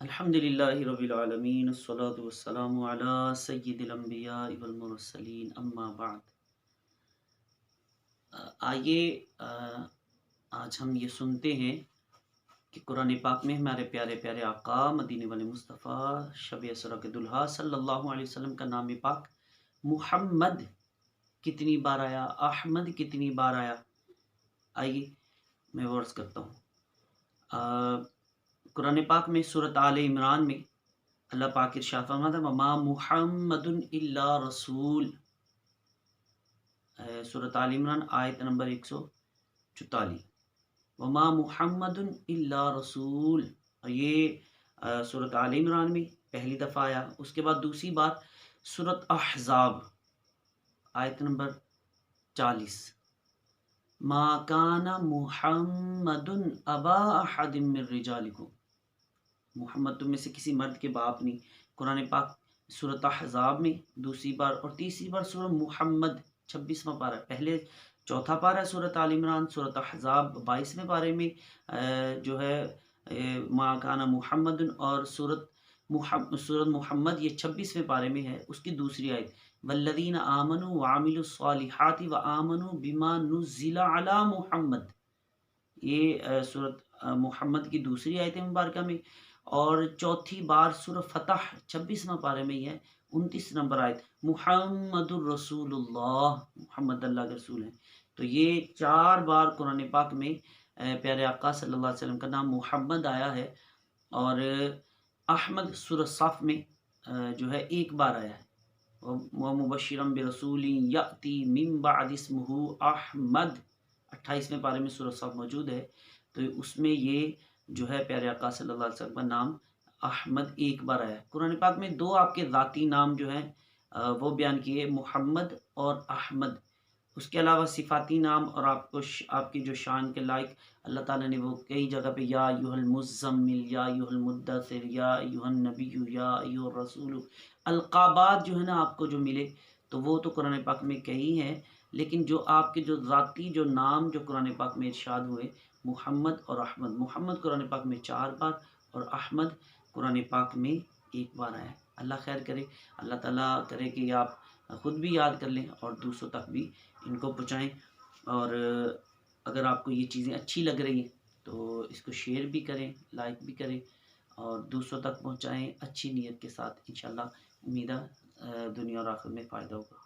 الحمدللہ رب العالمین الصلاۃ والسلام علی سید الانبیاء والمرسلین اما بعد۔ آئیے آج ہم یہ سنتے ہیں کہ قرآن پاک میں ہمارے پیارے پیارے آقا مدینے والے مصطفیٰ شب اسرا کے دلہا صلی اللہ علیہ وسلم کا نام پاک محمد کتنی بار آیا، احمد کتنی بار آیا۔ آئیے میں ورڈز کرتا ہوں۔ قرآن پاک میں سورۃ آل عمران میں اللہ پاک ارشاد فرماتا ہے وما محمد الا رسول۔ سورۃ آل عمران آیت نمبر 144، وما محمد الا رسول۔ اور یہ سورۃ آل عمران میں پہلی دفعہ آیا۔ اس کے بعد دوسری بار سورۃ احزاب آیت نمبر 40، ما کان محمد ابا احد من رجالکم، محمد تم میں سے کسی مرد کے باپ نہیں۔ قرآن پاک سورۃ احزاب میں دوسری بار اور تیسری بار سورۃ محمد 26واں پارہ، پہلے چوتھا پارہ ہے سورۃ آل عمران، سورۃ احزاب 22ویں پارے میں جو ہے ما کان محمد، اور سورۃ محمد یہ 26ویں پارے میں ہے، اس کی دوسری آیت والذین آمنوا وعملوا الصالحات وآمنوا بما نزل علی محمد، یہ سورۃ محمد کی دوسری آیت مبارکہ میں۔ اور چوتھی بار سورہ فتح 26واں پارے میں ہی ہے، 29 نمبر آیت محمد الرسول اللہ، محمد اللہ کے رسول ہیں۔ تو یہ 4 بار قرآن پاک میں پیارے آقا صلی اللہ علیہ وسلم کا نام محمد آیا ہے، اور احمد سورہ صف میں جو ہے 1 بار آیا ہے، وَمُبَشِّرًا بِرَسُولٍ يَأْتِي مِن بَعْدِ اسْمُهُ احمد، 28ویں پارے میں سورہ صف موجود ہے۔ تو اس میں یہ جو ہے پیارے آقا صلی اللہ علیہ وسلم کا نام احمد 1 بار آیا ہے۔ قرآن پاک میں 2 آپ کے ذاتی نام جو ہیں وہ بیان کیے، محمد اور احمد۔ اس کے علاوہ صفاتی نام اور آپ کی جو شان کے لائق اللہ تعالیٰ نے وہ کئی جگہ پہ یا ایھا المزمل، یا ایھا المدثر، یا ایھا النبی، یا ایھا الرسول، القابات جو ہے نا آپ کو جو ملے، تو وہ تو قرآن پاک میں کئی ہیں، لیکن جو آپ کے جو ذاتی جو نام جو قرآن پاک میں ارشاد ہوئے محمد اور احمد، محمد قرآن پاک میں 4 بار اور احمد قرآن پاک میں 1 بار آیا ہے۔ اللہ خیر کرے، اللہ تعالیٰ کرے کہ آپ خود بھی یاد کر لیں اور دوسروں تک بھی ان کو پہنچائیں، اور اگر آپ کو یہ چیزیں اچھی لگ رہی ہیں تو اس کو شیئر بھی کریں، لائک بھی کریں اور دوسروں تک پہنچائیں اچھی نیت کے ساتھ۔ انشاءاللہ امید ہے دنیا اور آخرت میں فائدہ ہوگا۔